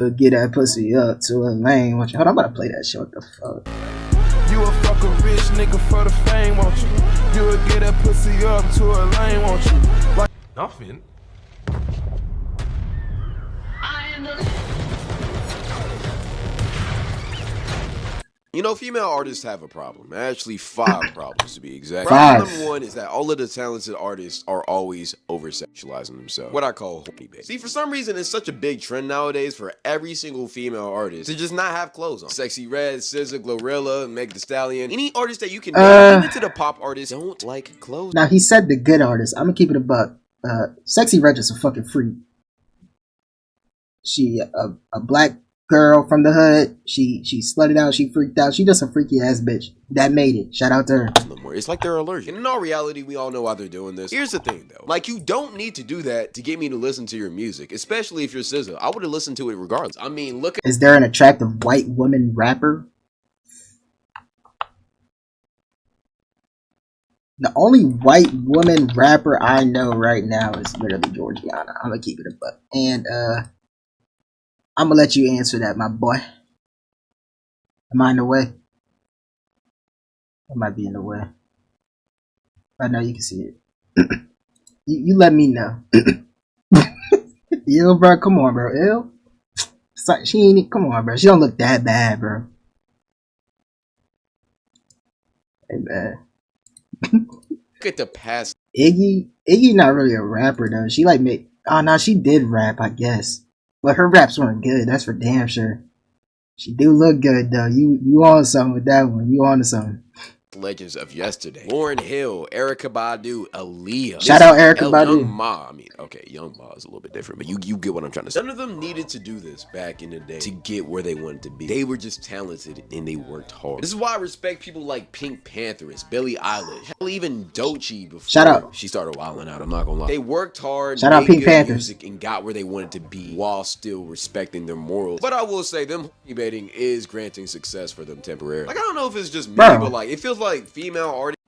You'll get that pussy up to a lane. Hold on, I'm about to play that shit. What the fuck? You a fuck a rich nigga for the fame, won't you? You'll get that pussy up to a lane, won't you? Like Nothing. You know, female artists have a problem. Actually, 5 problems to be exact. 5. Problem number 1 is that all of the talented artists are always over-sexualizing themselves. What I call horny bait. See, for some reason, it's such a big trend nowadays for every single female artist to just not have clothes on. Sexy Red, SZA, Glorilla, Meg Thee Stallion, any artist that you can name, even to the pop artists, don't like clothes. Now, he said the good artists. I'm gonna keep it a buck. Sexy Red is a fucking freak. She a black girl from the hood. She slutted out. She freaked out. She just a freaky ass bitch that made it. Shout out to her. It's like they're allergic. And in all reality, we all know why they're doing this. Here's the thing, though. Like, you don't need to do that to get me to listen to your music, especially if you're SZA. I would have listened to it regardless. I mean, look at— Is there an attractive white woman rapper? The only white woman rapper I know right now is literally Georgiana. I'm gonna keep it a buck. And I'm gonna let you answer that, my boy. Am I in the way? I might be in the way. I know you can see it. you let me know. Ew, bro. Come on, bro. Ew. It's like she ain't. Come on, bro. She don't look that bad, bro. Hey, man. Look at the past. Iggy not really a rapper though. She like made. Oh no, she did rap, I guess. But her raps weren't good. That's for damn sure. She do look good though. You on something with that one? You on to something? Legends of yesterday. Lauryn Hill, Erykah Badu, Aaliyah. Shout out Erykah Badu. Young Ma. I mean, okay, Young Ma is a little bit different, but you get what I'm trying to say. None of them needed to do this back in the day to get where they wanted to be. They were just talented and they worked hard. This is why I respect people like Pink Pantheress, Billie Eilish, hell, even Doechii before Shout out. she started wilding out. I'm not gonna lie. They worked hard, Shout out made Pink good Panther. music, and got where they wanted to be while still respecting their morals. But I will say, them debating is granting success for them temporarily. Like, I don't know if it's just me, Bro. but like, it feels like female artists.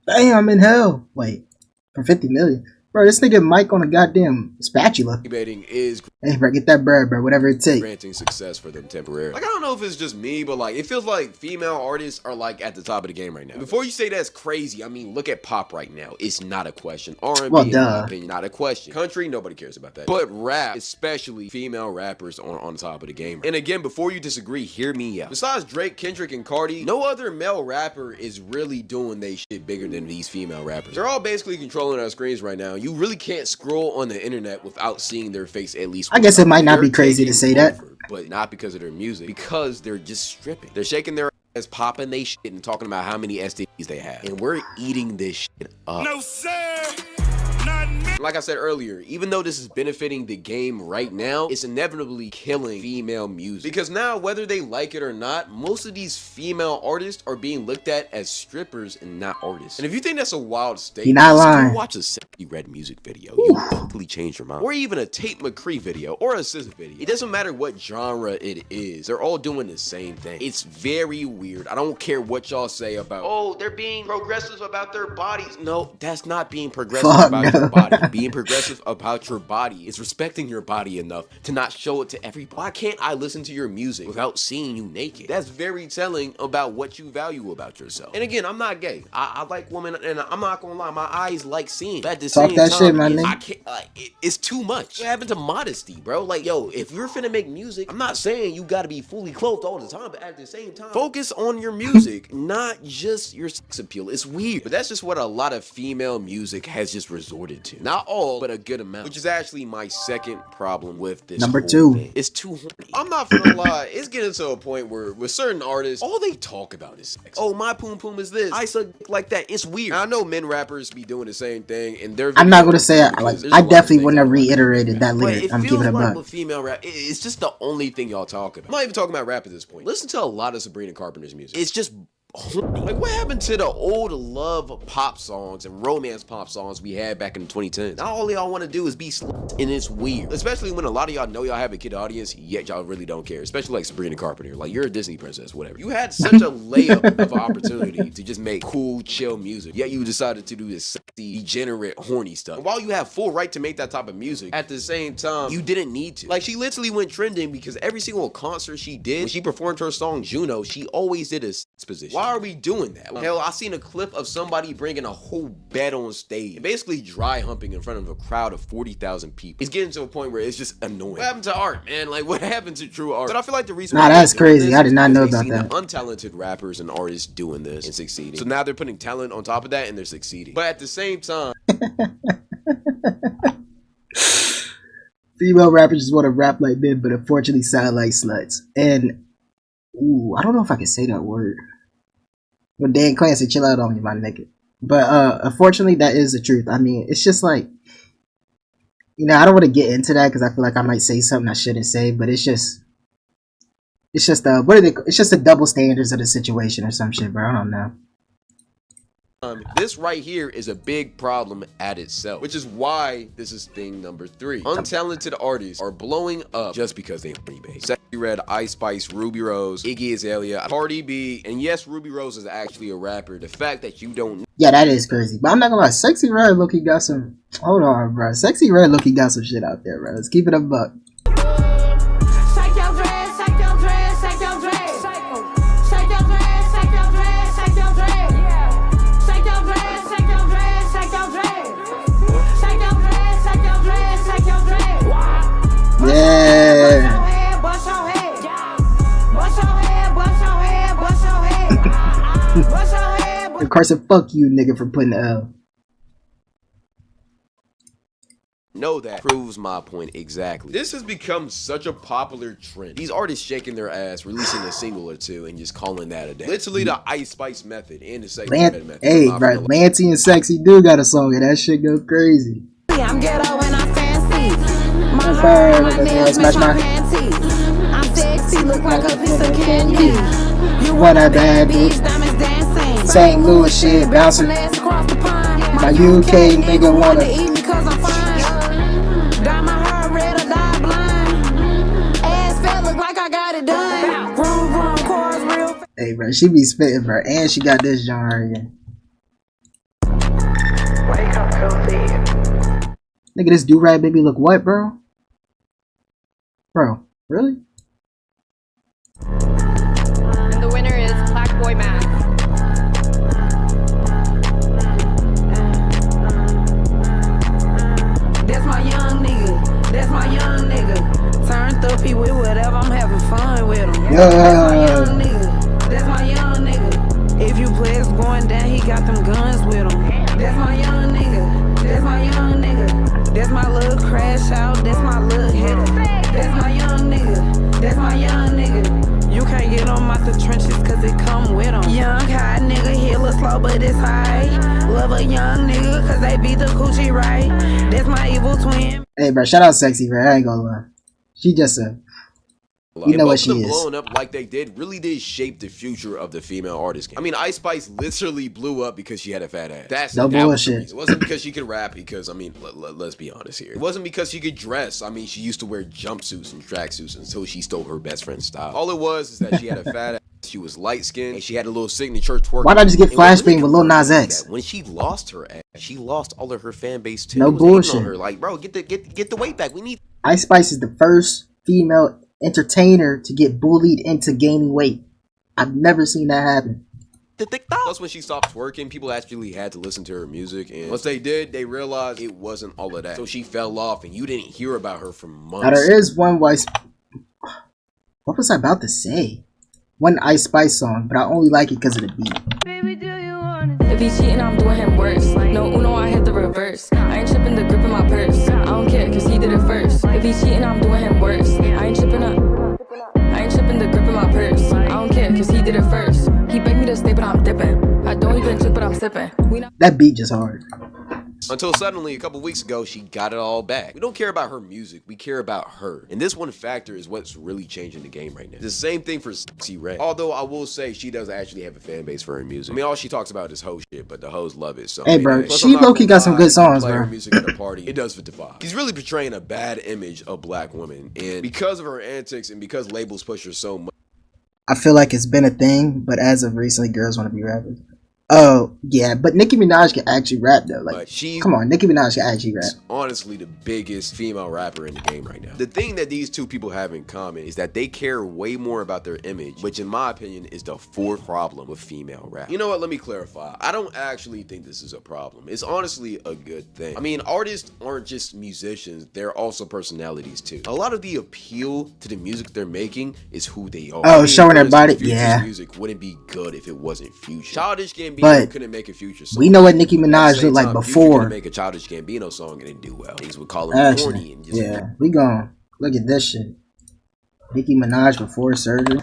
Damn, I'm in hell. Wait, for 50 million, bro. This nigga Mike on a goddamn spatula. Debating is Hey, bro, get that bread, bro. Whatever it takes. granting success for them temporarily. Like, I don't know if it's just me, but like, it feels like female artists are like at the top of the game right now. Before you say that's crazy, I mean, look at pop right now. It's not a question. R&B, Well, in duh. my opinion, not a question. Country, nobody cares about that. But rap, especially female rappers, are on top of the game. And again, before you disagree, hear me out. Besides Drake, Kendrick, and Cardi, no other male rapper is really doing they shit bigger than these female rappers. They're all basically controlling our screens right now. You really can't scroll on the internet without seeing their face at least I once. guess it might not be They're crazy to taking say that. over, but not because of their music, because they're just stripping. They're shaking their ass, popping they shit, and talking about how many STDs they have. And we're eating this shit up. no sir, not me. Like I said earlier, even though this is benefiting the game right now, it's inevitably killing female music. Because now, whether they like it or not, most of these female artists are being looked at as strippers and not artists. And if you think that's a wild statement, not just go lying. watch a Sexy Red music video. You'll quickly change your mind. Or even a Tate McCree video or a SZA video. It doesn't matter what genre it is. They're all doing the same thing. It's very weird. I don't care what y'all say about, oh, they're being progressive about their bodies. No, that's not being progressive Fuck about no. your body. Being progressive about your body is respecting your body enough to not show it to everybody. Why can't I listen to your music without seeing you naked? That's very telling about what you value about yourself. And again, I'm not gay. I like women, and I'm not gonna lie, my eyes like seeing. But at the Talk same that time, shit, my I nigga. can't. It's too much. What happened to modesty, bro? Like, yo, if you're finna make music, I'm not saying you gotta be fully clothed all the time, but at the same time, focus on your music, not just your sex appeal. It's weird, but that's just what a lot of female music has just resorted to. Not all, but a good amount. Which is actually my second problem with this Number whole 2. thing. It's too horny. I'm not gonna lie, it's getting to a point where with certain artists, all they talk about is sex. Oh, my poom poom is this. I suck dick like that. It's weird. Now, I know men rappers be doing the same thing, and they're. I'm not gonna say I there's I a lot of definitely things wouldn't have I like. reiterated that But lyric. it I'm feels keeping it like back. with female rap, it's just the only thing y'all talk about. I'm not even talking about rap at this point. Listen to a lot of Sabrina Carpenter's music. It's just horny. Like, what happened to the old love pop songs and romance pop songs we had back in the 2010s? Now all y'all want to do is be slut, and it's weird. Especially when a lot of y'all know y'all have a kid audience, yet y'all really don't care. Especially like Sabrina Carpenter. Like, you're a Disney princess, whatever. You had such a layup of an opportunity to just make cool, chill music, yet you decided to do this sexy, degenerate, horny stuff. And while you have full right to make that type of music, at the same time, you didn't need to. Like, she literally went trending because every single concert she did, when she performed her song Juno, she always did a sex position. Why are we doing that? Hell, I seen a clip of somebody bringing a whole bed on stage and basically dry humping in front of a crowd of 40,000 people. It's getting to a point where it's just annoying. What happened to art, man? Like, what happened to true art? But I feel like the reason Nah, that's crazy. I did not know about that. Untalented rappers and artists doing this and succeeding. So now they're putting talent on top of that and they're succeeding. But at the same time, female rappers just want to rap like men, but unfortunately sound like sluts. And ooh, I don't know if I can say that word. But Dan Clancy, chill out on me, my nigga. But unfortunately, that is the truth. I mean, it's just like, you know, I don't want to get into that because I feel like I might say something I shouldn't say. But it's just it's just the double standards of the situation or some shit, bro. I don't know. This right here is a big problem at itself, which is why this is thing number 3. Untalented artists are blowing up just because they horny bait. Sexy Red, Ice Spice, Ruby Rose, Iggy Azalea, Cardi B, and yes, Ruby Rose is actually a rapper. The fact that you don't, yeah, that is crazy. But I'm not gonna lie, Sexy Red look-y got some. Hold on, bro. Sexy Red look-y got some shit out there, bro. Let's keep it a buck. Of course, fuck you, nigga, for putting the L. No, that proves my point exactly. This has become such a popular trend. These artists shaking their ass, releasing a single or two, and just calling that a day. Literally the Ice Spice method and the Sexy Red method. Hey, bro, Lancey and Sexy do got a song, and that shit go crazy. I'm ghetto and I'm fancy. My nails match my panties. I'm sexy, look like a piece of candy. You want a bad bitch, diamonds dancing. St. Louis shit bouncing. Across the pond. My UK nigga wanna eat me cause I'm fine. Dye my hair red or die blind. Ass fat, look like I got it done. Vroom vroom, cars real fast. Hey, bro, she be spitting, bro, and she got this genre again. Wake up, filthy. Nigga, this do-rag baby look what, bro? Bro, really? And the winner is Black Boy Max. That's my young nigga. That's my young nigga. Turned up, he with whatever. I'm having fun with him. Yeah. That's my young nigga. That's my young nigga. If you play it's going down, he got them guns with him. That's my young nigga. That's my young nigga. That's my little crash out. That's my little hitter. That's my young nigga. That's my young nigga. You can't get on out the trenches cause it come with them. Young high nigga, heal slow but it's high. Love a young nigga cause they beat the coochie right. That's my evil twin. Hey, bro, shout out Sexy, bro. I ain't gonna lie. She just a... You know what she is. Blowing up like they did really did shape the future of the female artist game. I mean, Ice Spice literally blew up because she had a fat ass. No bullshit. It wasn't because she could rap, because, I mean, let's be honest here. It wasn't because she could dress. I mean, she used to wear jumpsuits and tracksuits until she stole her best friend's style. All it was is that she had a fat ass, she was light-skinned, and she had a little signature twerk. Why not just get Flashbang with Lil Nas X? When she lost her ass, she lost all of her fan base too. No bullshit. Her. Like, bro, get the weight back. We need... Ice Spice is the first female entertainer to get bullied into gaining weight. I've never seen that happen. Plus, when she stopped twerking, people actually had to listen to her music, and once they did, they realized it wasn't all of that. So she fell off, and you didn't hear about her for months. Now there is one What was I about to say? One Ice Spice song, but I only like it because of the beat. Baby, do you want it? If he's cheating, I'm doing him worse. No Uno, I hit the reverse. I ain't tripping the grip in my purse. I don't care, cause he did it first. If he's cheating, I'm doing him worse. I ain't tripping the grip in my purse. I don't care, cause he did it first. He begged me to stay, but I'm dipping. I don't even drink, but I'm sipping. That beat just hard. Facts. Until suddenly, a couple weeks ago, she got it all back. We don't care about her music, we care about her. And this one factor is what's really changing the game right now. The same thing for Sexy Red. Although I will say she does actually have a fan base for her music. I mean, all she talks about is hoe shit, but the hoes love it. So Hey, bro, plus, she I'm not low-key gonna got some lie, good songs, play her bro. music at a party, it does fit the vibe. She's really portraying a bad image of black women. And because of her antics and because labels push her so much, I feel like it's been a thing, but as of recently, girls want to be rappers. Oh, yeah, but Nicki Minaj can actually rap, though. Like, she's come on, Nicki Minaj can actually rap. honestly the biggest female rapper in the game right now. The thing that these two people have in common is that they care way more about their image, which in my opinion is the fourth problem with female rap. You know what, let me clarify. I don't actually think this is a problem. It's honestly a good thing. I mean, artists aren't just musicians, they're also personalities too. A lot of the appeal to the music they're making is who they are. Oh, showing their body? Future's Yeah. music wouldn't be good if it wasn't Future. Childish Gambino But couldn't make a Future song. we know what Nicki At the Minaj same looked like time, Future before. couldn't make a Childish Gambino song and it do well. Niggas would call him corny Actually, and just yeah, we gon' look at this shit. Nicki Minaj before surgery.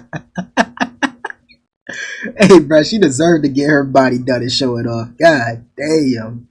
Hey, bro, she deserved to get her body done and show it off. God damn.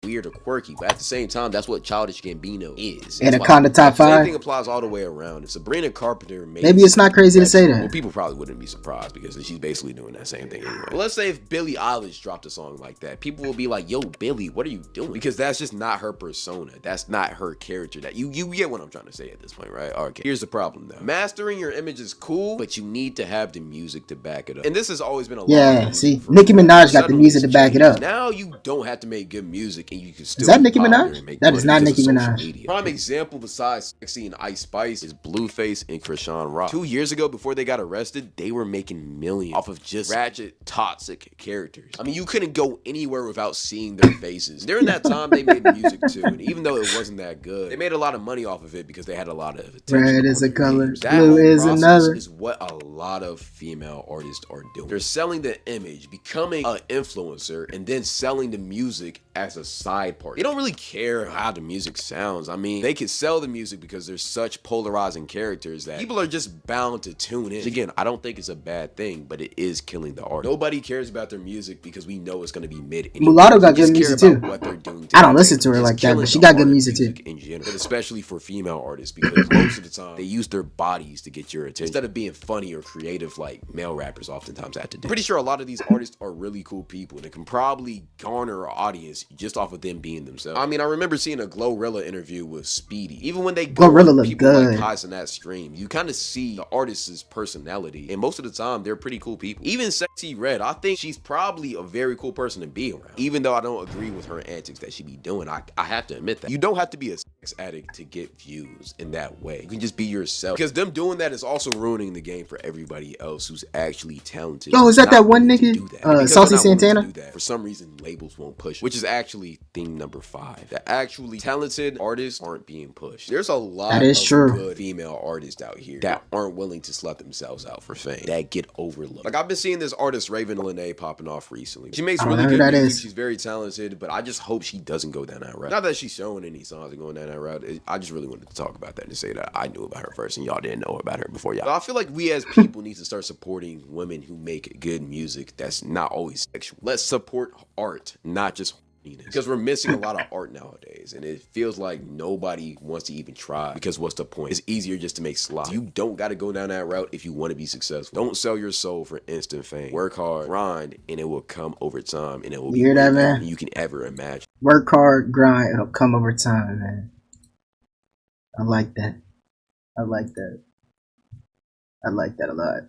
weird or quirky, but at the same time, that's what Childish Gambino is. Anaconda top Same 5. thing applies all the way around. If Sabrina Carpenter made Maybe it's not crazy to say that. well, people probably wouldn't be surprised because she's basically doing that same thing anyway. But let's say if Billie Eilish dropped a song like that, people will be like, "Yo, Billie, what are you doing?" Because that's just not her persona. That's not her character. That you get what I'm trying to say at this point, right? Okay. Here's the problem though. Mastering your image is cool, but you need to have the music to back it up. And this has always been a Yeah, see, Nicki Minaj got the music to back it up. Now you don't have to make good music, and you can still. Is that Nicki popular Minaj? and make That is money not because of Nicki social Minaj. media. Prime example besides Sexy and Ice Spice is Blueface and Krishan Rock. 2 years ago, before they got arrested, they were making millions off of just ratchet, toxic characters. I mean, you couldn't go anywhere without seeing their faces. During that time, they made music too, and even though it wasn't that good, they made a lot of money off of it because they had a lot of attention. Red is on a their color, names. That blue whole is process another. is what a lot of female artists are doing. They're selling the image, becoming an influencer, and then selling the music as a side part. They don't really care how the music sounds. I mean, they can sell the music because they're such polarizing characters that people are just bound to tune in. Again, I don't think it's a bad thing, but it is killing the art. Nobody cares about their music because we know it's going to be mid anyway. Mulatto got They just good music care about too. what they're doing I don't listen today. to her It's like that, but killing she the got good art of music too. in general, but especially for female artists because most of the time they use their bodies to get your attention instead of being funny or creative like male rappers oftentimes have to do. Pretty sure a lot of these artists are really cool people and it can probably garner an audience just off of them being themselves. I mean, I remember seeing a Glorilla interview with Speedy. Even when they go Glorilla on look people good. like Kais and that stream, you kind of see the artist's personality, and most of the time they're pretty cool people. Even Sexy Red, I think she's probably a very cool person to be around. Even though I don't agree with her antics that she be doing, I have to admit that. You don't have to be a sex addict to get views in that way. You can just be yourself. Because them doing that is also ruining the game for everybody else who's actually talented. Oh, is that not that one willing to nigga? do that. And because Saucy they're not willing to Santana? do that, for some reason, labels won't push, which is actually theme number 5. The actually talented artists aren't being pushed. There's a lot That is of true. good female artists out here that aren't willing to slut themselves out for fame, that get overlooked. Like, I've been seeing this artist Raven Lene popping off recently. She makes I don't really know who good that music. is. She's very talented, but I just hope she doesn't go down that route. Not that she's showing any signs of going down that route. I just really wanted to talk about that and say that I knew about her first and y'all didn't know about her before y'all. But I feel like we as people need to start supporting women who make good music that's not always sexual. Let's support art, not just because we're missing a lot of art nowadays, and it feels like nobody wants to even try. Because what's the point? It's easier just to make slots. You don't got to go down that route if you want to be successful. Don't sell your soul for instant fame. Work hard, grind, and it will come over time, and it will be You hear that, way better man? than you can ever imagine. Work hard, grind, it'll come over time, man. I like that. I like that. I like that a lot.